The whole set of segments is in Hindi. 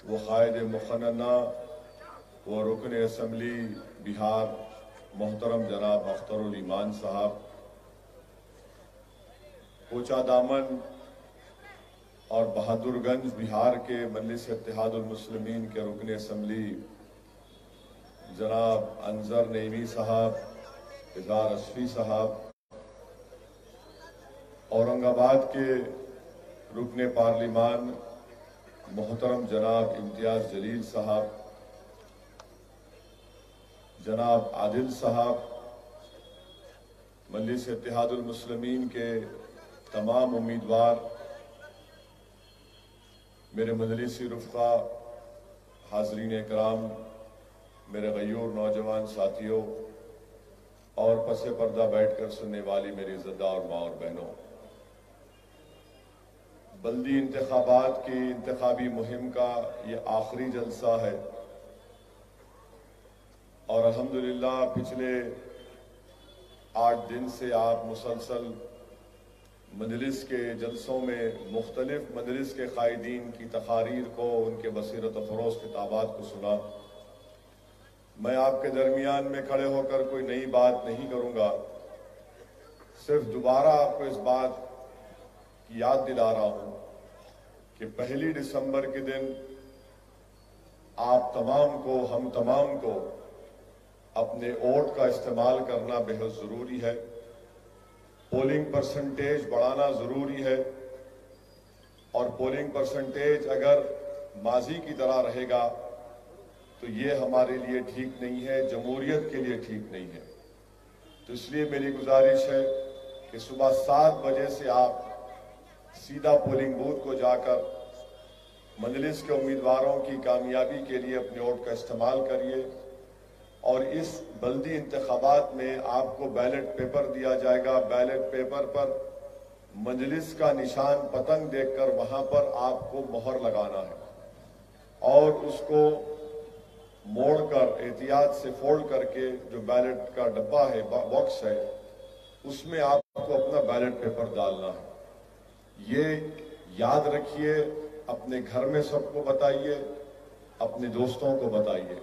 वो कायद मुखन्ना व रुकन असम्बली बिहार मोहतरम जनाब अख्तरुल ईमान साहब, कोचा दामन और बहादुरगंज बिहार के मजलिस इत्तेहादुल मुस्लिमीन के रुकन असम्बली जनाब अंजर नईमी साहब, इज़हार अशफी साहब, औरंगाबाद के रुकन पार्लिमान मोहतरम जनाब इम्तियाज जलील साहब, जनाब आदिल साहब, मजलिस इत्तेहादुल मुस्लिमीन के तमाम उम्मीदवार, मेरे मजलिसी रुफ़क़ा, हाज़रीन इकराम, मेरे गयूर नौजवान साथियों और पसे पर्दा बैठकर सुनने वाली मेरी इज़्ज़तदार माँ और बहनों, बल्दी इंतखाबात की इंतखाबी मुहिम का ये आखिरी जलसा है और अल्हम्दुलिल्लाह पिछले 8 दिन से आप मुसलसल मजलिस के जलसों में मुख्तलिफ मजलिस के कायदीन की तकारीर को, उनके बसीरत फरोज खिताबात को सुना। मैं आपके दरमियान में खड़े होकर कोई नई बात नहीं करूंगा, सिर्फ दोबारा आपको इस बात की याद दिला रहा हूं कि 1 दिसंबर के दिन आप तमाम को, हम तमाम को अपने वोट का इस्तेमाल करना बेहद जरूरी है। पोलिंग परसेंटेज बढ़ाना जरूरी है और पोलिंग परसेंटेज अगर माजी की तरह रहेगा तो ये हमारे लिए ठीक नहीं है, जमहूरियत के लिए ठीक नहीं है। तो इसलिए मेरी गुजारिश है कि सुबह 7 बजे से आप सीधा पोलिंग बूथ को जाकर मजलिस के उम्मीदवारों की कामयाबी के लिए अपने वोट का इस्तेमाल करिए और इस बल्दी इंतखाबात में आपको बैलेट पेपर दिया जाएगा। बैलेट पेपर पर मजलिस का निशान पतंग देखकर वहां पर आपको मोहर लगाना है और उसको मोड़कर एहतियात से फोल्ड करके जो बैलेट का डब्बा है, बॉक्स है, उसमें आपको अपना बैलेट पेपर डालना है। ये याद रखिए, अपने घर में सबको बताइए, अपने दोस्तों को बताइए।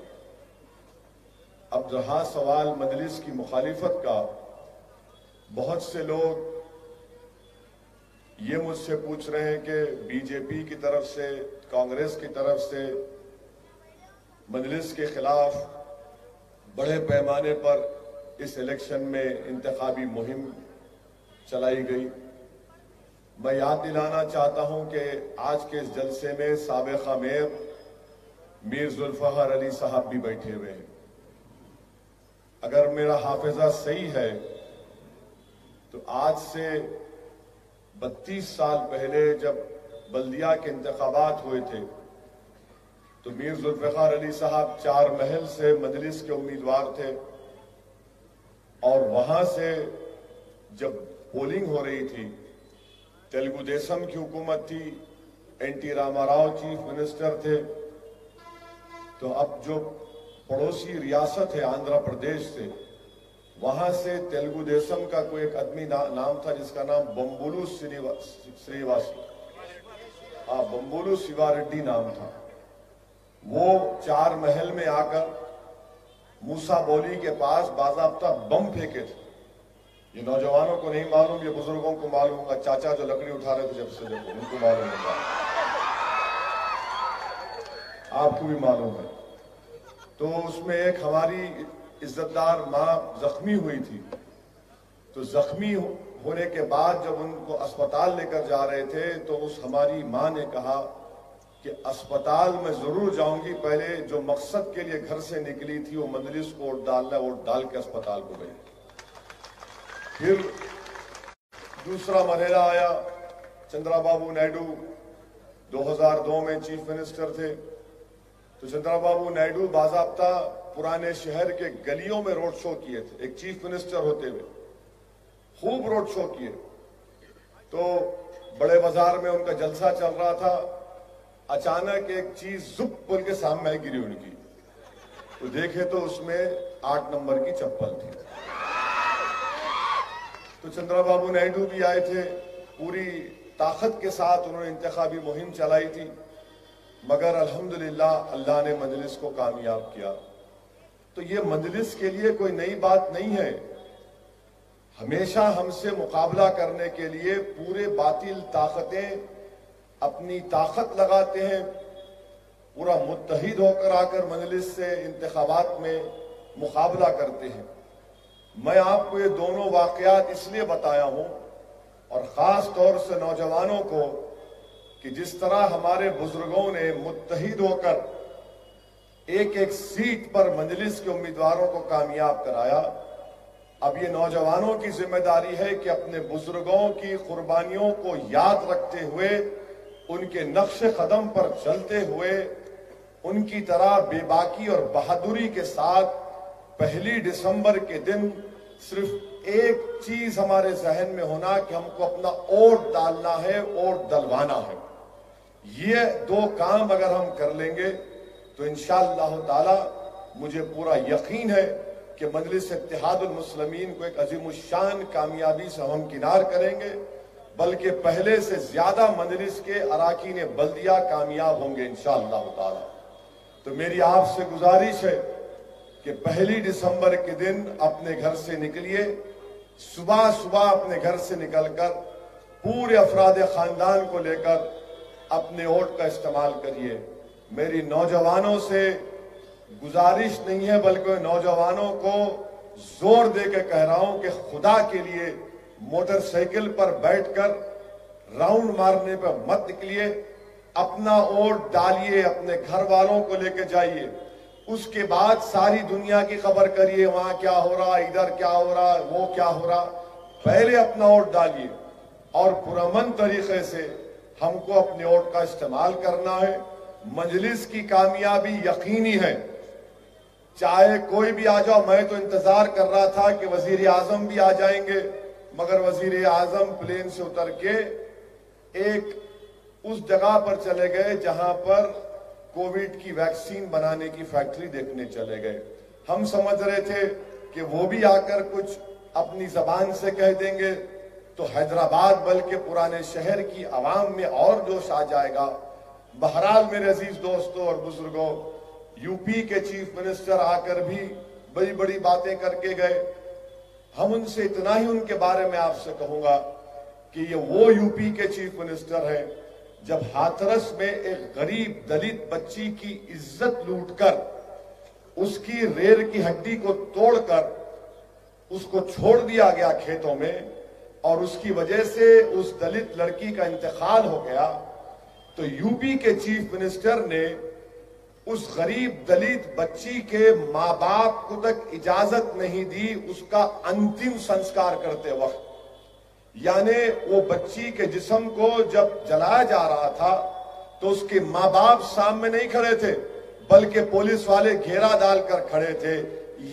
अब जहां सवाल मजलिस की मुखालिफत का, बहुत से लोग ये मुझसे पूछ रहे हैं कि बीजेपी की तरफ से, कांग्रेस की तरफ से मजलिस के खिलाफ बड़े पैमाने पर इस इलेक्शन में इंतखाबी मुहिम चलाई गई। मैं याद दिलाना चाहता हूं कि आज के इस जलसे में साबिक़ मेयर मीर जुल्फ़िकार अली साहब भी बैठे हुए हैं। अगर मेरा हाफिजा सही है तो आज से 32 साल पहले जब बल्दिया के इंतखाबात हुए थे तो मीर जुल्फ़िकार अली साहब 4 महल से मजलिस के उम्मीदवार थे और वहां से जब पोलिंग हो रही थी, तेलुगु देशम की हुकूमत थी, एनटी रामाराव चीफ मिनिस्टर थे। तो अब जो पड़ोसी रियासत है आंध्र प्रदेश से, वहां से तेलुगु देशम का कोई एक आदमी नाम था जिसका नाम बम्बुलू श्रीवासी, बम्बुलू शिवारेड्डी नाम था। वो 4 महल में आकर मूसा बोली के पास बाज़ाब्ता बम फेंके थे। ये नौजवानों को नहीं मालूम, ये बुजुर्गों को मालूम होगा। चाचा जो लकड़ी उठा रहे थे जब से, देखो उनको मालूम होगा, आपको भी मालूम है। तो उसमें एक हमारी इज्जतदार माँ जख्मी हुई थी। तो जख्मी होने के बाद जब उनको अस्पताल लेकर जा रहे थे तो उस हमारी माँ ने कहा कि अस्पताल में जरूर जाऊंगी, पहले जो मकसद के लिए घर से निकली थी वो मजलिस को वोट डालना, वोट डाल के अस्पताल को गई। फिर दूसरा मरहला आया, चंद्राबाबू नायडू 2002 में चीफ मिनिस्टर थे। तो चंद्राबाबू नायडू बाज़ाब्ता पुराने शहर के गलियों में रोड शो किए थे, एक चीफ मिनिस्टर होते हुए खूब रोड शो किए। तो बड़े बाजार में उनका जलसा चल रहा था, अचानक एक चीज जुप बोल के सामने गिरी उनकी, तो देखे तो उसमें 8 नंबर की चप्पल थी। तो चंद्राबाबू नायडू भी आए थे, पूरी ताकत के साथ उन्होंने इंतखाबी मुहिम चलाई थी। मगर अल्हम्दुलिल्लाह अल्लाह ने मजलिस को कामयाब किया। तो ये मजलिस के लिए कोई नई बात नहीं है। हमेशा हमसे मुकाबला करने के लिए पूरे बातिल ताकतें अपनी ताकत लगाते हैं, पूरा मुत्तहिद होकर आकर मजलिस से इंतखाबात में मुकाबला करते हैं। मैं आपको ये दोनों वाकयात इसलिए बताया हूं और खास तौर से नौजवानों को कि जिस तरह हमारे बुजुर्गों ने मुत्तहिद होकर एक एक सीट पर मजलिस के उम्मीदवारों को कामयाब कराया, अब ये नौजवानों की जिम्मेदारी है कि अपने बुजुर्गों की कुर्बानियों को याद रखते हुए, उनके नक्शे कदम पर चलते हुए, उनकी तरह बेबाकी और बहादुरी के साथ 1 दिसंबर के दिन सिर्फ एक चीज हमारे जहन में होना कि हमको अपना वोट डालना है, वोट डलवाना है। ये 2 काम अगर हम कर लेंगे तो इंशाअल्लाह ताला मुझे पूरा यकीन है कि मजलिस इत्तेहादुल मुस्लिमीन को एक अजीमुशान कामयाबी से हम किनार करेंगे, बल्कि पहले से ज्यादा मजलिस के अराकीन बल्दिया कामयाब होंगे इंशाअल्लाह ताला। तो मेरी आपसे गुजारिश है कि 1 दिसंबर के दिन अपने घर से निकलिए, सुबह सुबह अपने घर से निकलकर पूरे अफराद खानदान को लेकर अपने वोट का इस्तेमाल करिए। मेरी नौजवानों से गुजारिश नहीं है, बल्कि नौजवानों को जोर दे के कह रहा हूं कि खुदा के लिए मोटरसाइकिल पर बैठकर राउंड मारने पर मत निकलिए, अपना वोट डालिए, अपने घर वालों को लेकर जाइए। उसके बाद सारी दुनिया की खबर करिए, वहां क्या हो रहा, इधर क्या हो रहा, वो क्या हो रहा। पहले अपना वोट डालिए और पुरअमन तरीके से हमको अपने वोट का इस्तेमाल करना है। मजलिस की कामयाबी यकीनी है, चाहे कोई भी आ जाओ। मैं तो इंतजार कर रहा था कि वजीर आजम भी आ जाएंगे, मगर वजीर आजम प्लेन से उतर के एक उस जगह पर चले गए जहां पर कोविड की वैक्सीन बनाने की फैक्ट्री देखने चले गए। हम समझ रहे थे कि वो भी आकर कुछ अपनी जबान से कह देंगे तो हैदराबाद बल्कि पुराने शहर की आवाम में और जोश आ जाएगा। बहरहाल मेरे अजीज दोस्तों और बुजुर्गों, यूपी के चीफ मिनिस्टर आकर भी बड़ी बड़ी बातें करके गए। हम उनसे इतना ही उनके बारे में आपसे कहूंगा कि ये वो यूपी के चीफ मिनिस्टर हैं जब हाथरस में एक गरीब दलित बच्ची की इज्जत लूटकर, उसकी रेर की हड्डी को तोड़कर उसको छोड़ दिया गया खेतों में और उसकी वजह से उस दलित लड़की का इंतकाल हो गया, तो यूपी के चीफ मिनिस्टर ने उस गरीब दलित बच्ची के मां बाप को तक इजाजत नहीं दी उसका अंतिम संस्कार करते वक्त। यानी वो बच्ची के जिस्म को जब जलाया जा रहा था तो उसके मां बाप सामने नहीं खड़े थे, बल्कि पुलिस वाले घेरा डालकर खड़े थे।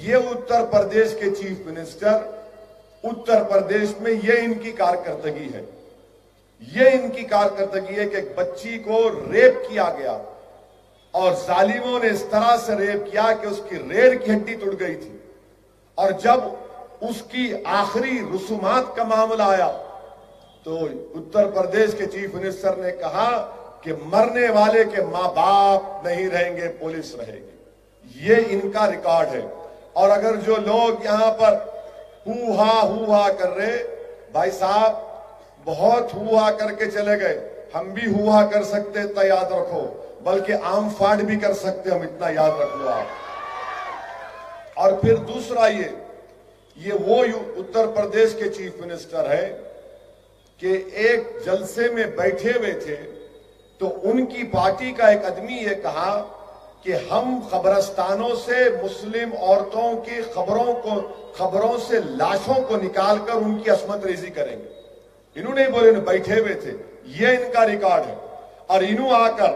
ये उत्तर प्रदेश के चीफ मिनिस्टर, उत्तर प्रदेश में ये इनकी कारकर्दगी है। ये इनकी कारकर्दगी है कि एक बच्ची को रेप किया गया और जालिमों ने इस तरह से रेप किया कि उसकी रेर की हड्डी टूट गई थी। और जब उसकी आखिरी रसूमात का मामला आया तो उत्तर प्रदेश के चीफ मिनिस्टर ने कहा कि मरने वाले के मां बाप नहीं रहेंगे, पुलिस रहेगी। ये इनका रिकॉर्ड है। और अगर जो लोग यहां पर हुआ कर रहे, भाई साहब बहुत हुआ करके चले गए, हम भी हुआ कर सकते, इतना याद रखो, बल्कि आम फाड़ भी कर सकते, हम इतना याद रख लो आप। और फिर दूसरा ये वो उत्तर प्रदेश के चीफ मिनिस्टर है कि एक जलसे में बैठे हुए थे तो उनकी पार्टी का एक आदमी ये कहा कि हम कब्रस्तानों से मुस्लिम औरतों की खबरों से लाशों को निकालकर उनकी अस्मत रेजी करेंगे। इन्होंने बोले, बैठे हुए थे, ये इनका रिकॉर्ड है। और इन्हों आकर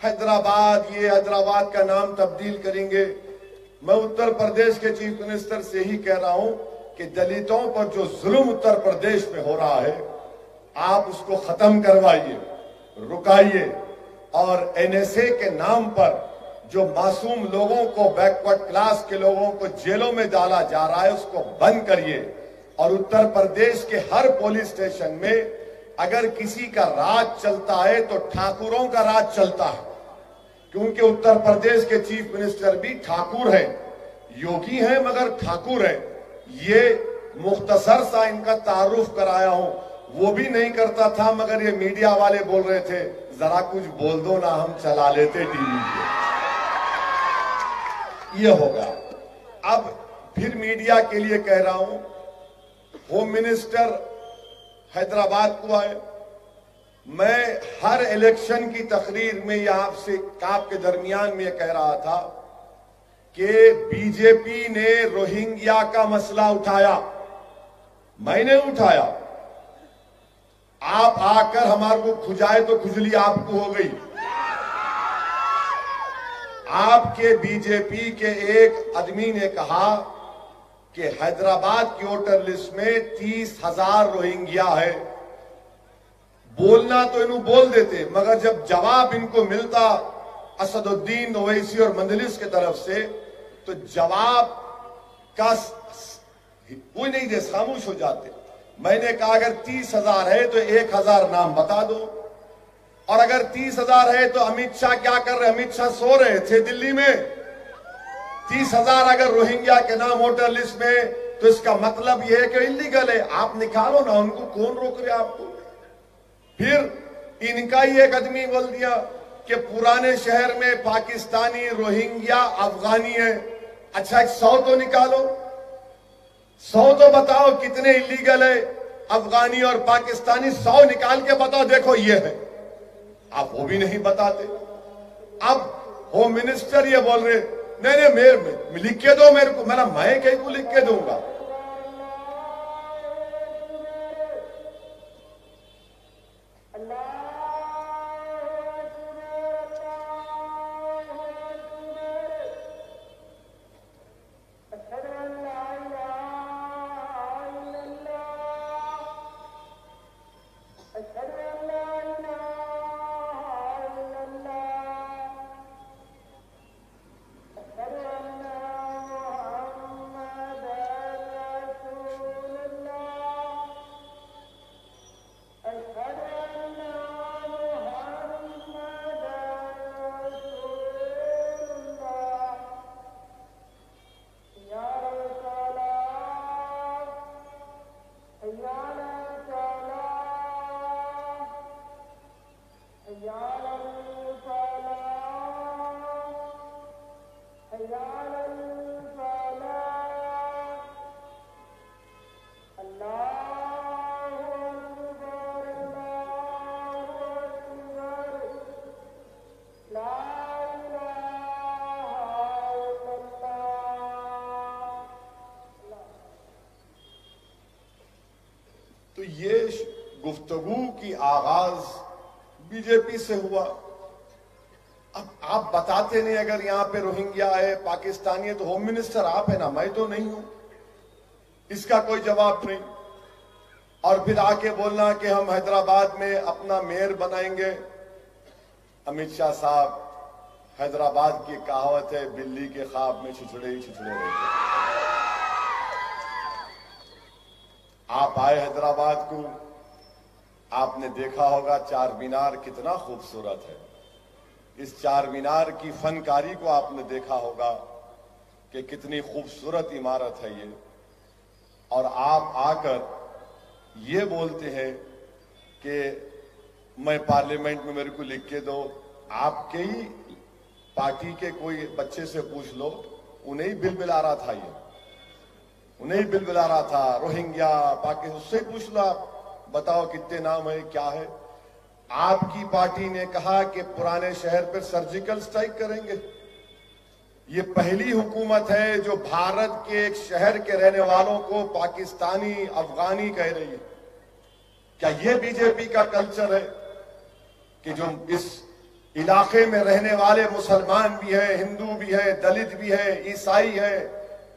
हैदराबाद का नाम तब्दील करेंगे। मैं उत्तर प्रदेश के चीफ मिनिस्टर से ही कह रहा हूं कि दलितों पर जो जुल्म उत्तर प्रदेश में हो रहा है, आप उसको खत्म करवाइए, रुकाइए। और एनएसए के नाम पर जो मासूम लोगों को, बैकवर्ड क्लास के लोगों को जेलों में डाला जा रहा है, उसको बंद करिए। और उत्तर प्रदेश के हर पुलिस स्टेशन में अगर किसी का राज चलता है तो ठाकुरों का राज चलता है। क्योंकि उत्तर प्रदेश के चीफ मिनिस्टर भी ठाकुर हैं, योगी हैं मगर ठाकुर हैं। ये मुख्तसर सा इनका तारुफ कराया हूं, वो भी नहीं करता था मगर ये मीडिया वाले बोल रहे थे जरा कुछ बोल दो ना, हम चला लेते टीवी पे। ये होगा। अब फिर मीडिया के लिए कह रहा हूं, होम मिनिस्टर हैदराबाद को आए। मैं हर इलेक्शन की तकरीर में या आपके दरमियान में कह रहा था कि बीजेपी ने रोहिंग्या का मसला उठाया, मैंने उठाया। आप आकर हमारे को खुजाए तो खुजली आपको हो गई। आपके बीजेपी के एक आदमी ने कहा कि हैदराबाद की वोटर लिस्ट में 30,000 रोहिंग्या है। बोलना तो इन्हों बोल देते, मगर जब जवाब इनको मिलता असदुद्दीन ओवैसी और मंजलिस की तरफ से, तो जवाब का कोई नहीं दे, खामोश हो जाते। मैंने कहा अगर 30,000 है तो 1,000 नाम बता दो, और अगर 30,000 है तो अमित शाह क्या कर रहे? अमित शाह सो रहे थे दिल्ली में। 30,000 अगर रोहिंग्या के नाम वोटर लिस्ट में, तो इसका मतलब यह है कि इलीगल है। आप निकालो ना उनको, कौन रोक रहे आपको? फिर इनका ही एक आदमी बोल दिया कि पुराने शहर में पाकिस्तानी, रोहिंग्या, अफगानी है। अच्छा 100 तो निकालो, 100 तो बताओ कितने इलीगल है अफगानी और पाकिस्तानी, 100 निकाल के बताओ, देखो ये है। आप वो भी नहीं बताते। अब होम मिनिस्टर ये बोल रहे नहीं मेरे लिख के दो मेरे को। मैं कहीं को लिख के दूंगा? तो ये गुफ्तगू की आगाज बीजेपी से हुआ। अब आप बताते नहीं, अगर यहां पे रोहिंग्या है, पाकिस्तानी है, तो होम मिनिस्टर आप है ना, मैं तो नहीं हूं। इसका कोई जवाब नहीं। और फिर आके बोलना कि हम हैदराबाद में अपना मेयर बनाएंगे। अमित शाह साहब, हैदराबाद की कहावत है, बिल्ली के ख्वाब में छिछड़े ही छिछड़े रहते। आप आए हैदराबाद को, आपने देखा होगा चार मीनार कितना खूबसूरत है। इस चार मीनार की फनकारी को आपने देखा होगा कि कितनी खूबसूरत इमारत है ये। और आप आकर ये बोलते हैं कि मैं पार्लियामेंट में मेरे को लिख के दो। आपके ही पार्टी के कोई बच्चे से पूछ लो, उन्हें ही बिल बिला रहा था, ये उन्हें ही बिल बिला रहा था। रोहिंग्या, पाकिस्तान, उससे पूछ लो, आप बताओ कितने नाम है, क्या है। आपकी पार्टी ने कहा कि पुराने शहर पर सर्जिकल स्ट्राइक करेंगे। ये पहली हुकूमत है जो भारत के एक शहर के रहने वालों को पाकिस्तानी, अफगानी कह रही है। क्या ये बीजेपी का कल्चर है कि जो इस इलाके में रहने वाले मुसलमान भी है, हिंदू भी है, दलित भी है, ईसाई है,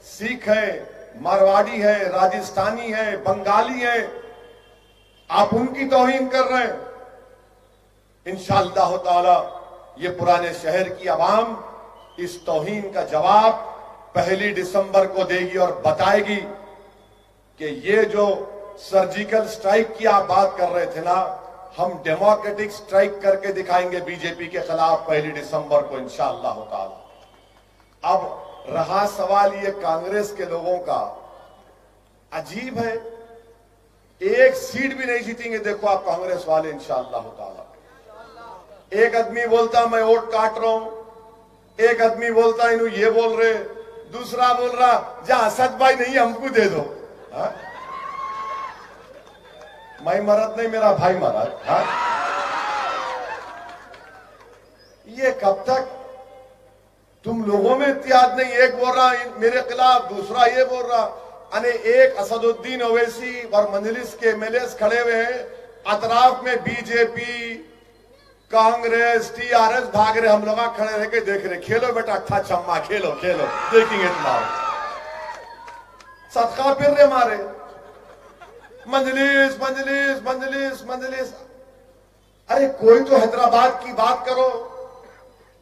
सिख है, मारवाड़ी है, राजस्थानी है, बंगाली है, आप उनकी तौहीन कर रहे हैं? इंशाअल्लाह ताला ये पुराने शहर की आवाम इस तौहीन का जवाब 1 दिसंबर को देगी और बताएगी कि ये जो सर्जिकल स्ट्राइक की आप बात कर रहे थे ना, हम डेमोक्रेटिक स्ट्राइक करके दिखाएंगे बीजेपी के खिलाफ 1 दिसंबर को इंशाअल्लाह ताला। अब रहा सवाल ये कांग्रेस के लोगों का, अजीब है, एक सीट भी नहीं जीतेंगे देखो आप कांग्रेस वाले इंशाअल्लाह ताला। एक आदमी बोलता मैं वोट काट रहा हूं, एक आदमी बोलता इन्हों ये बोल रहे, दूसरा बोल रहा जहां असद भाई नहीं हमको दे दो। हा? मैं मरद नहीं मेरा भाई मरद। हा? ये कब तक तुम लोगों में इत्तेहाद नहीं, एक बोल रहा मेरे खिलाफ, दूसरा ये बोल रहा। अने एक असदुद्दीन ओवैसी और मजलिस के एमएलए खड़े हुए हैं, अतराफ में बीजेपी कांग्रेस टीआरएस भाग रहे, हम लोग खड़े रह के देख रहे, खेलो बेटा अट्ठा चम्मा, खेलो खेलो देखेंगे तुम्हारा सदका फिर रहे हमारे मजलिस मजलिस मजलिस मजलिस। अरे कोई तो हैदराबाद की बात करो।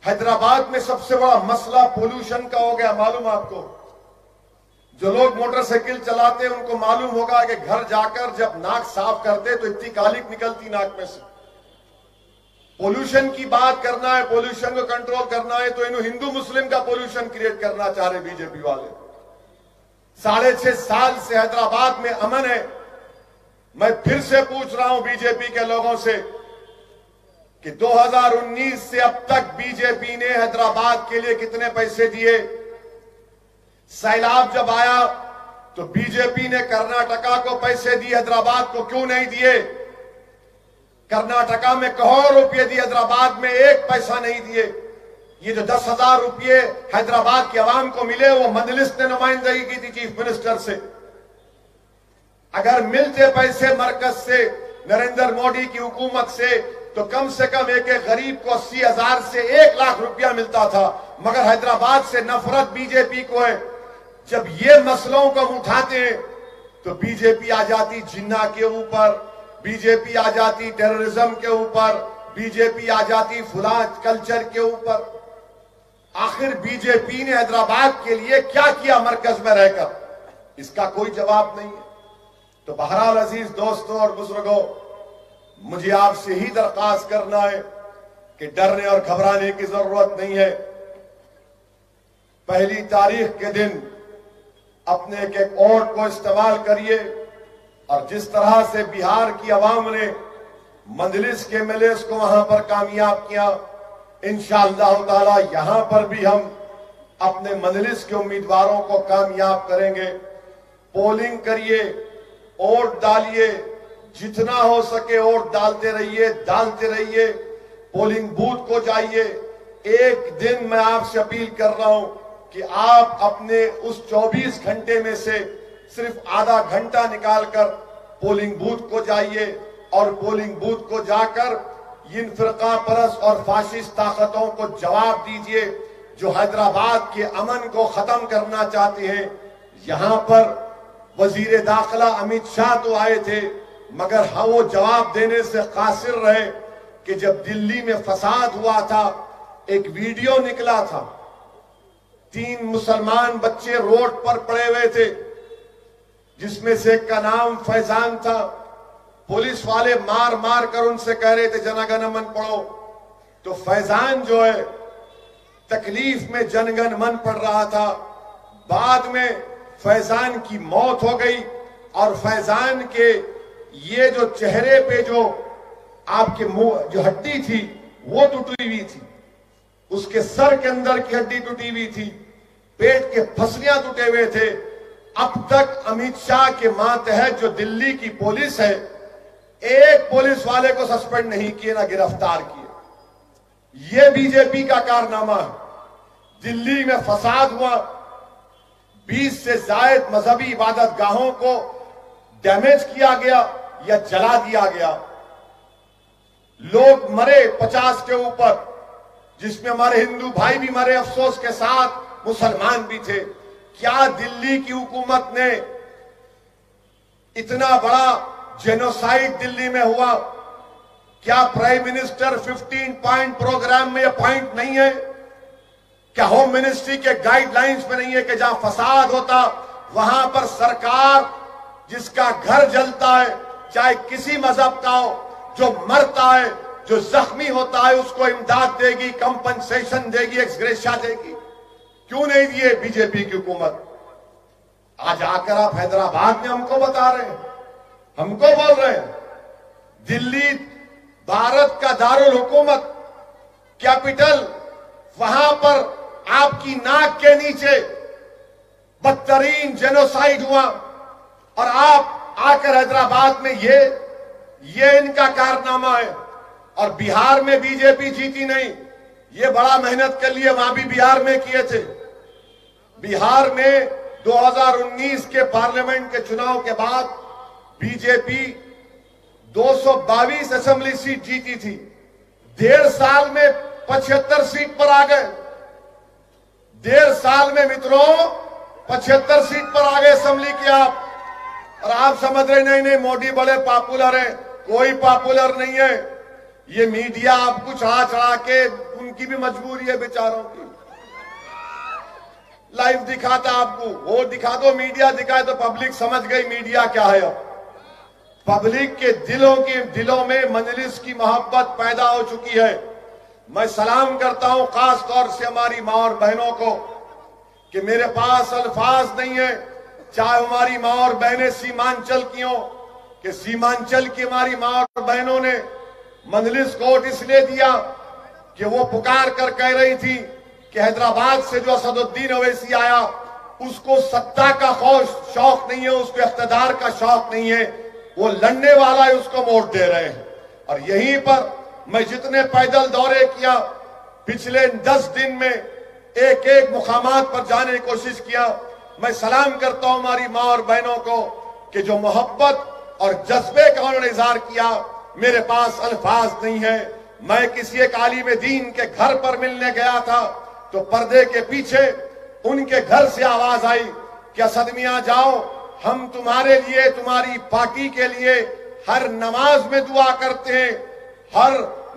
हैदराबाद में सबसे बड़ा मसला पोल्यूशन का हो गया, मालूम आपको? जो लोग मोटरसाइकिल चलाते हैं उनको मालूम होगा कि घर जाकर जब नाक साफ करते तो इतनी कालिक निकलती नाक में से। पोल्यूशन की बात करना है, पोल्यूशन को कंट्रोल करना है, तो इन्हों हिंदू मुस्लिम का पोल्यूशन क्रिएट करना चाह रहे बीजेपी वाले। 6.5 साल से हैदराबाद में अमन है। मैं फिर से पूछ रहा हूं बीजेपी के लोगों से कि 2019 से अब तक बीजेपी ने हैदराबाद के लिए कितने पैसे दिए? सैलाब जब आया तो बीजेपी ने कर्नाटका को पैसे दिए, हैदराबाद को क्यों नहीं दिए? कर्नाटका में करोड़ों रुपए दिए, हैदराबाद में एक पैसा नहीं दिए। ये जो 10,000 रुपये हैदराबाद की आवाम को मिले वो मजलिस ने नुमाइंदगी की थी चीफ मिनिस्टर से। अगर मिलते पैसे मरकज से, नरेंद्र मोदी की हुकूमत से, तो कम से कम एक गरीब को 80,000 से 1 लाख रुपया मिलता था। मगर हैदराबाद से नफरत बीजेपी को है। जब ये मसलों को हम उठाते हैं तो बीजेपी आ जाती जिन्ना के ऊपर, बीजेपी आ जाती टेररिज्म के ऊपर, बीजेपी आ जाती फुला कल्चर के ऊपर। आखिर बीजेपी ने हैदराबाद के लिए क्या किया मरकज में रहकर? इसका कोई जवाब नहीं है। तो बहरहाल अजीज दोस्तों और बुजुर्गों, मुझे आपसे ही दरख्वास्त करना है कि डरने और घबराने की जरूरत नहीं है। 1 तारीख के दिन अपने एक वोट को इस्तेमाल करिए और जिस तरह से बिहार की आवाम ने मजलिस के एमएलए को वहां पर कामयाब किया, इंशाअल्लाह ताला यहां पर भी हम अपने मजलिस के उम्मीदवारों को कामयाब करेंगे। पोलिंग करिए, वोट डालिए, जितना हो सके वोट डालते रहिए, पोलिंग बूथ को जाइए। एक दिन मैं आपसे अपील कर रहा हूं कि आप अपने उस 24 घंटे में से सिर्फ आधा घंटा निकालकर पोलिंग बूथ को जाइए और पोलिंग बूथ को जाकर इन फिरका परस और फाशिस्ट ताकतों को जवाब दीजिए जो हैदराबाद के अमन को खत्म करना चाहते हैं। यहां पर वजीर दाखिला अमित शाह तो आए थे, मगर हाँ वो जवाब देने से कासिर रहे कि जब दिल्ली में फसाद हुआ था, एक वीडियो निकला था, 3 मुसलमान बच्चे रोड पर पड़े हुए थे, जिसमें से एक का नाम फैजान था। पुलिस वाले मार मार कर उनसे कह रहे थे जनगण मन पढ़ो, तो फैजान जो है तकलीफ में जनगण मन पढ़ रहा था। बाद में फैजान की मौत हो गई और फैजान के ये जो चेहरे पे जो आपके मुंह जो हड्डी थी वो टूटी हुई थी, उसके सर के अंदर की हड्डी टूटी हुई थी, पेट के फसलियां टूटे हुए थे। अब तक अमित शाह के मातहत जो दिल्ली की पुलिस है, एक पुलिस वाले को सस्पेंड नहीं किए, ना गिरफ्तार किए। ये बीजेपी का कारनामा है। दिल्ली में फसाद हुआ, 20 से ज्यादा मजहबी इबादत गाहों को डैमेज किया गया या जला दिया गया। लोग मरे 50 के ऊपर, जिसमें हमारे हिंदू भाई भी मरे, अफसोस के साथ मुसलमान भी थे। क्या दिल्ली की हुकूमत ने इतना बड़ा जेनोसाइड दिल्ली में हुआ? क्या प्राइम मिनिस्टर 15 पॉइंट प्रोग्राम में यह पॉइंट नहीं है? क्या होम मिनिस्ट्री के गाइडलाइंस में नहीं है कि जहां फसाद होता वहां पर सरकार जिसका घर जलता है, चाहे किसी मजहब का हो, जो मरता है, जो जख्मी होता है, उसको इमदाद देगी, कंपनसेशन देगी, एक्सग्रेशिया देगी। क्यों नहीं दिए बीजेपी की हुकूमत? आज आकर आप हैदराबाद में हमको बता रहे हैं, हमको बोल रहे हैं दिल्ली भारत का दारुल हुकूमत, कैपिटल, वहां पर आपकी नाक के नीचे बदतरीन जेनोसाइड हुआ और आप आकर हैदराबाद में ये इनका कारनामा है। और बिहार में बीजेपी जीती नहीं, ये बड़ा मेहनत कर लिए, वहां भी बिहार में किए थे। बिहार में 2019 के पार्लियामेंट के चुनाव के बाद बीजेपी 222 असेंबली सीट जीती थी, 1.5 साल में 75 सीट पर आ गए। 1.5 साल में मित्रों 75 सीट पर आ गए असेंबली के आप। और आप समझ रहे नहीं मोदी बड़े पॉपुलर हैं, कोई पॉपुलर नहीं है। ये मीडिया आपको चढ़ा चढ़ा के, उनकी भी मजबूरी है बेचारों की, लाइव दिखाता आपको, वो दिखा दो, मीडिया दिखाए तो पब्लिक समझ गई मीडिया क्या है। अब पब्लिक के दिलों में मजलिस की मोहब्बत पैदा हो चुकी है। मैं सलाम करता हूं खास तौर से हमारी मां और बहनों को कि मेरे पास अल्फाज नहीं है, चाहे हमारी मां और बहनें सीमांचल की हो, कि सीमांचल की हमारी मां और बहनों ने मजलिस को वोट इसलिए दिया कि वो पुकार कर कह रही थी कि हैदराबाद से जो असदुद्दीन ओवैसी आया उसको सत्ता का शौक नहीं है, उसको इख्तिदार का शौक नहीं है, वो लड़ने वाला है, उसको वोट दे रहे हैं। और यहीं पर मैं जितने पैदल दौरे किया पिछले 10 दिन में, एक एक मुकामात पर जाने की कोशिश किया, मैं सलाम करता हूं हमारी मां और बहनों को कि जो मोहब्बत और जज्बे का उन्होंने इजहार किया। मेरे पास अल्फाज नहीं है। मैं किसी एक आलिम दीन के घर पर मिलने गया था तो पर्दे के पीछे उनके घर से आवाज आई कि असद मियां जाओ, हम तुम्हारे लिए, तुम्हारी पार्टी के लिए हर नमाज में दुआ करते हैं, हर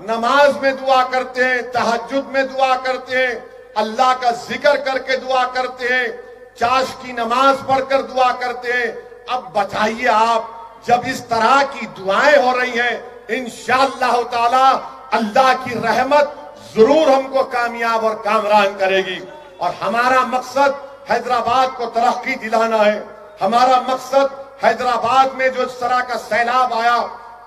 नमाज में दुआ करते हैं, तहज्जुद में दुआ करते हैं, अल्लाह का जिक्र करके दुआ करते हैं, चाश की नमाज पढ़कर दुआ करते हैं। अब बताइए आप, जब इस तरह की दुआएं हो रही हैं, इंशाअल्लाह ताला अल्लाह की रहमत जरूर हमको कामयाब और कामरान करेगी। और हमारा मकसद हैदराबाद को तरक्की दिलाना है। हमारा मकसद हैदराबाद में जो इस तरह का सैलाब आया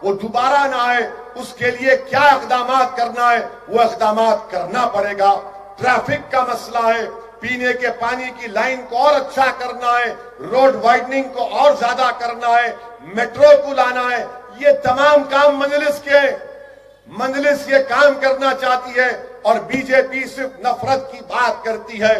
वो दोबारा ना आए, उसके लिए क्या इक़दाम करना है वो इक़दाम करना पड़ेगा। ट्रैफिक का मसला है, पीने के पानी की लाइन को और अच्छा करना है, रोड वाइडनिंग को और ज्यादा करना है, मेट्रो को लाना है। ये तमाम काम मजलिस के, मजलिस ये काम करना चाहती है और बीजेपी सिर्फ नफरत की बात करती है।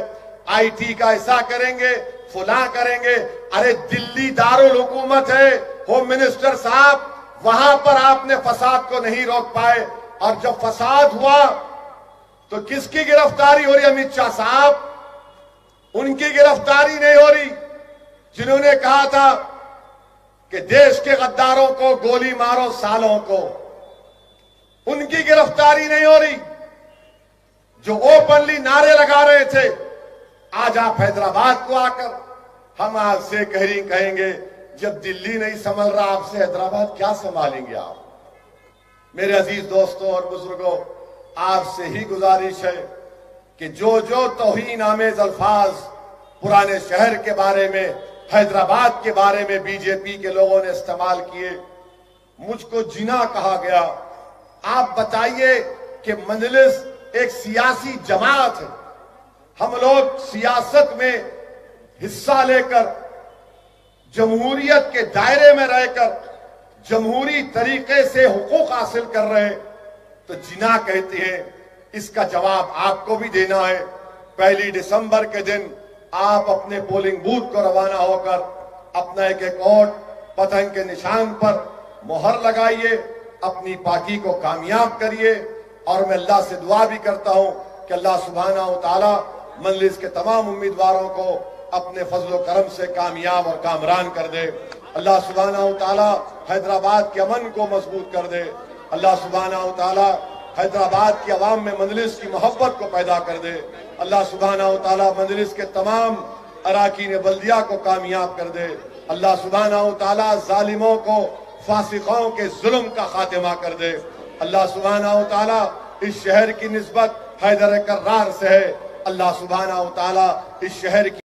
आईटी का ऐसा करेंगे, फुला करेंगे। अरे दिल्ली दारुल हुकूमत है, होम मिनिस्टर साहब, वहां पर आपने फसाद को नहीं रोक पाए। और जब फसाद हुआ तो किसकी गिरफ्तारी हो रही? अमित शाह साहब, उनकी गिरफ्तारी नहीं हो रही जिन्होंने कहा था कि देश के गद्दारों को गोली मारो सालों को। उनकी गिरफ्तारी नहीं हो रही जो ओपनली नारे लगा रहे थे। आज आप हैदराबाद को आकर हम आपसे कहेंगे जब दिल्ली नहीं संभल रहा आपसे हैदराबाद क्या संभालेंगे आप? मेरे अजीज दोस्तों और बुजुर्गों, आपसे ही गुजारिश है कि जो जो तौहीन आमेज अल्फाज पुराने शहर के बारे में, हैदराबाद के बारे में बीजेपी के लोगों ने इस्तेमाल किए, मुझको जिना कहा गया। आप बताइए कि मजलिस एक सियासी जमात है, हम लोग सियासत में हिस्सा लेकर जमहूरियत के दायरे में रहकर जमहूरी तरीके से हुकूक हासिल कर रहे हैं तो जिना कहते हैं। इसका जवाब आपको भी देना है। 1 दिसंबर के दिन आप अपने पोलिंग बूथ को रवाना होकर अपना एक एक वोट पतंग के निशान पर मोहर लगाइए, अपनी पार्टी को कामयाब करिए। और मैं अल्लाह से दुआ भी करता हूं कि अल्लाह सुब्हाना व तआला मजलिस के तमाम उम्मीदवारों को अपने फजल करम से कामयाब और कामरान कर दे। अल्लाह सुब्हाना व तआला हैदराबाद के अमन को मजबूत कर दे। अल्लाह सुब्हाना व तआला हैदराबाद की आवाम में मजलिस की मोहब्बत को पैदा कर दे। अल्लाह सुब्हाना व तआला मजलिस के तमाम अराकीन बल्दिया को कामयाब कर दे। अल्लाह सुब्हाना व तआला जालिमों को फासिकों के जुल्म का खात्मा कर दे। अल्लाह सुब्हानहू व तआला इस शहर की निस्बत हैदर कर्रार से है। अल्लाह सुब्हानहू व तआला इस शहर की